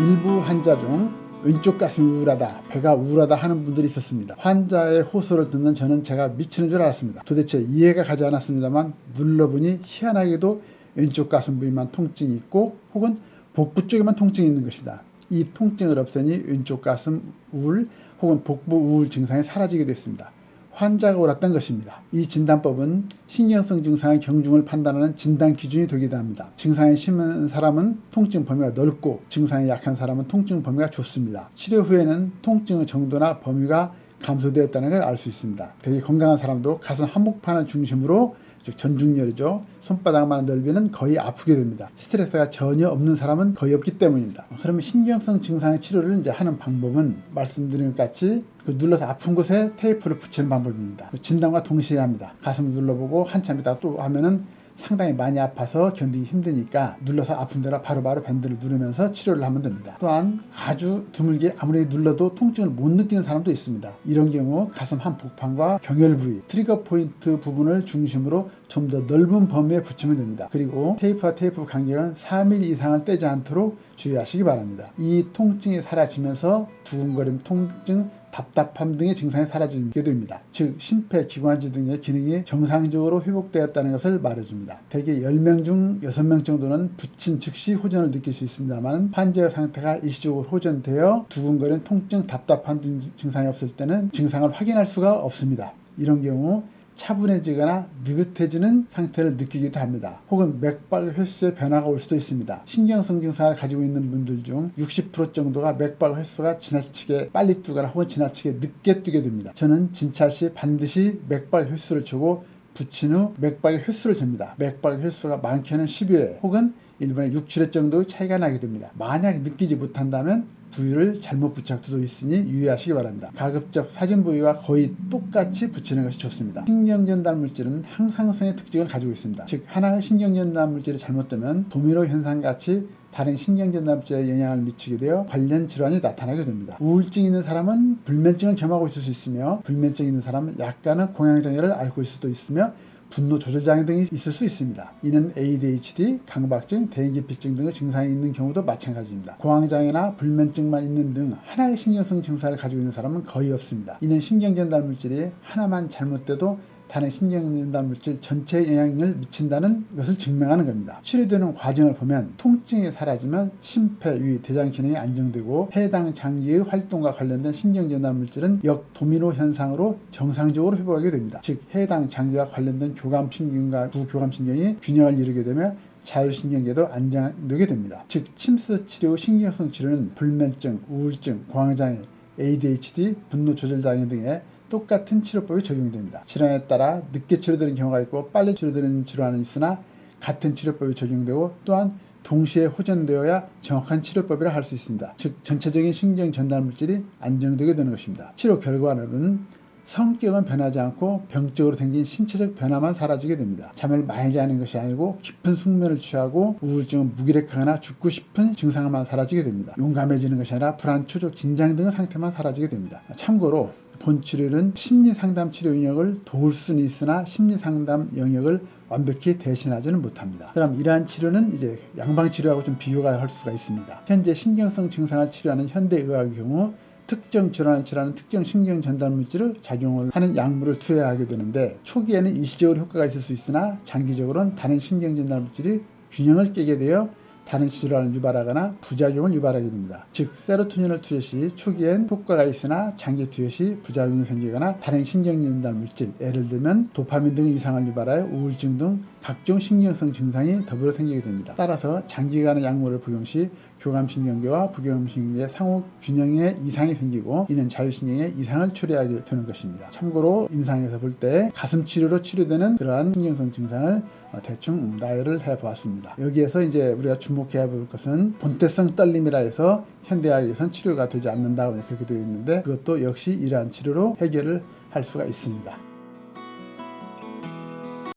일부 환자 중 왼쪽 가슴이 우울하다, 배가 우울하다 하는 분들이 있었습니다. 환자의 호소를 듣는 저는 제가 미치는 줄 알았습니다. 도대체 이해가 가지 않았습니다만 눌러보니 희한하게도 왼쪽 가슴 부위만 통증이 있고 혹은 복부 쪽에만 통증이 있는 것이다. 이 통증을 없애니 왼쪽 가슴 우울 혹은 복부 우울 증상이 사라지게 됐습니다. 환자가 옳았던 것입니다. 이 진단법은 신경성 증상의 경중을 판단하는 진단 기준이 되기도 합니다. 증상이 심한 사람은 통증 범위가 넓고 증상이 약한 사람은 통증 범위가 좁습니다. 치료 후에는 통증의 정도나 범위가 감소되었다는 걸 알 수 있습니다. 되게 건강한 사람도 가슴 한복판을 중심으로 즉 전중렬이죠. 손바닥만한 넓이는 거의 아프게 됩니다. 스트레스가 전혀 없는 사람은 거의 없기 때문입니다. 그러면 신경성 증상의 치료를 이제 하는 방법은 말씀드린 것 같이 눌러서 아픈 곳에 테이프를 붙이는 방법입니다. 진단과 동시에 합니다. 가슴을 눌러보고 한참 있다가 또 하면은 상당히 많이 아파서 견디기 힘드니까 눌러서 아픈 데라 바로바로 밴드를 누르면서 치료를 하면 됩니다. 또한 아주 드물게 아무리 눌러도 통증을 못 느끼는 사람도 있습니다. 이런 경우 가슴 한복판과 경혈 부위, 트리거 포인트 부분을 중심으로 좀 더 넓은 범위에 붙이면 됩니다. 그리고 테이프와 테이프 간격은 4mm 이상을 떼지 않도록 주의하시기 바랍니다. 이 통증이 사라지면서 두근거림, 통증, 답답함 등의 증상이 사라지게 됩니다. 즉 심폐기관지 등의 기능이 정상적으로 회복되었다는 것을 말해줍니다. 대개 10명 중 6명 정도는 붙인 즉시 호전을 느낄 수 있습니다만 환자의 상태가 일시적으로 호전되어 두근거림, 통증, 답답함 등 증상이 없을 때는 증상을 확인할 수가 없습니다. 이런 경우 차분해지거나 느긋해지는 상태를 느끼기도 합니다. 혹은 맥박 횟수의 변화가 올 수도 있습니다. 신경성 증상을 가지고 있는 분들 중 60% 정도가 맥박 횟수가 지나치게 빨리 뛰거나 혹은 지나치게 늦게 뛰게 됩니다. 저는 진찰 시 반드시 맥박 횟수를 재고 붙인 후 맥박의 횟수를 잽니다. 맥박의 횟수가 많게는 12회 혹은 일본의 6, 7회 정도의 차이가 나게 됩니다. 만약 느끼지 못한다면 부위를 잘못 부착할 수도 있으니 유의하시기 바랍니다. 가급적 사진 부위와 거의 똑같이 붙이는 것이 좋습니다. 신경전달 물질은 항상성의 특징을 가지고 있습니다. 즉 하나의 신경전달 물질이 잘못되면 도미노 현상같이 다른 신경전달 물질에 영향을 미치게 되어 관련 질환이 나타나게 됩니다. 우울증이 있는 사람은 불면증을 겸하고 있을 수 있으며 불면증이 있는 사람은 약간의 공황장애를 앓고 있을 수도 있으며 분노 조절장애 등이 있을 수 있습니다. 이는 ADHD, 강박증, 대인기피증 등의 증상이 있는 경우도 마찬가지입니다. 공황장애나 불면증만 있는 등 하나의 신경성 증상을 가지고 있는 사람은 거의 없습니다. 이는 신경전달 물질이 하나만 잘못돼도 다른 신경전달 물질 전체에 영향을 미친다는 것을 증명하는 겁니다. 치료되는 과정을 보면 통증이 사라지면 심폐, 대장 기능이 안정되고 해당 장기의 활동과 관련된 신경전달 물질은 역도미노 현상으로 정상적으로 회복하게 됩니다. 즉 해당 장기와 관련된 교감신경과 부교감신경이 균형을 이루게 되며 자율신경계도 안정되게 됩니다. 즉 침수 치료, 신경성 치료는 불면증, 우울증, 공황장애, ADHD, 분노 조절장애 등의 똑같은 치료법이 적용이 됩니다. 질환에 따라 늦게 치료되는 경우가 있고 빨리 치료되는 질환은 있으나 같은 치료법이 적용되고 또한 동시에 호전되어야 정확한 치료법이라 할 수 있습니다. 즉 전체적인 신경 전달 물질이 안정되게 되는 것입니다. 치료 결과로는 성격은 변하지 않고 병적으로 생긴 신체적 변화만 사라지게 됩니다. 잠을 많이 자는 것이 아니고 깊은 숙면을 취하고 우울증은 무기력하거나 죽고 싶은 증상만 사라지게 됩니다. 용감해지는 것이 아니라 불안, 초조, 긴장 등의 상태만 사라지게 됩니다. 참고로 본 치료는 심리상담 치료 영역을 도울 수는 있으나 심리상담 영역을 완벽히 대신하지는 못합니다. 그럼 이러한 치료는 이제 양방치료하고 좀 비교가 할 수가 있습니다. 현재 신경성 증상을 치료하는 현대의학의 경우 특정 질환을 치료하는 특정 신경 전달 물질을 작용을 하는 약물을 투여하게 되는데 초기에는 일시적으로 효과가 있을 수 있으나 장기적으로는 다른 신경 전달 물질이 균형을 깨게 되어 다른 질환을 유발하거나 부작용을 유발하게 됩니다. 즉 세로토닌을 투여 시 초기엔 효과가 있으나 장기 투여 시 부작용이 생기거나 다른 신경전달 물질, 예를 들면 도파민 등의 이상을 유발하여 우울증 등 각종 신경성 증상이 더불어 생기게 됩니다. 따라서 장기간의 약물을 복용 시 교감신경계와 부교감신경계의 상호 균형에 이상이 생기고 이는 자율신경에 이상을 초래하게 되는 것입니다. 참고로 임상에서 볼 때 가슴 치료로 치료되는 그러한 신경성 증상을 대충 나열을 해보았습니다. 여기에서 이제 우리가 주목해야 볼 것은 본태성 떨림이라 해서 현대의학에서는 치료가 되지 않는다 그렇게 되어 있는데 그것도 역시 이러한 치료로 해결을 할 수가 있습니다.